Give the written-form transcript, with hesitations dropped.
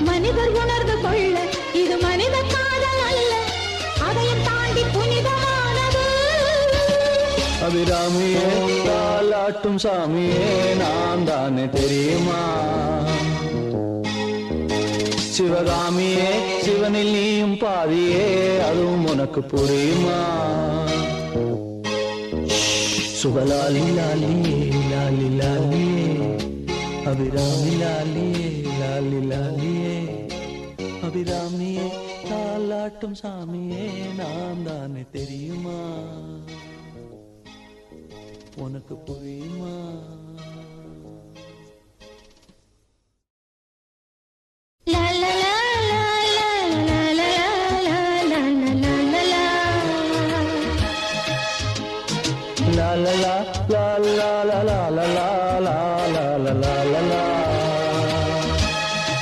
மனிதர் உணர்ந்து கொள்ள இது மனித காதல் அல்ல, அதையும் தாண்டி புனிதமானது. அபிராமியே தாலாட்டும் சாமியே நான் தானே தெரியுமா? சிவகாமியே சிவனில் நீயும் பாதியே அதுவும் உனக்கு புரியுமா? சுபலாலி லாலியே லாலி லாலியே அபிராமி லாலியே லாலி லாலியே அபிராமியே தாலாட்டும் சாமியே நான் தானே தெரியுமா? உனக்கு புரியுமா?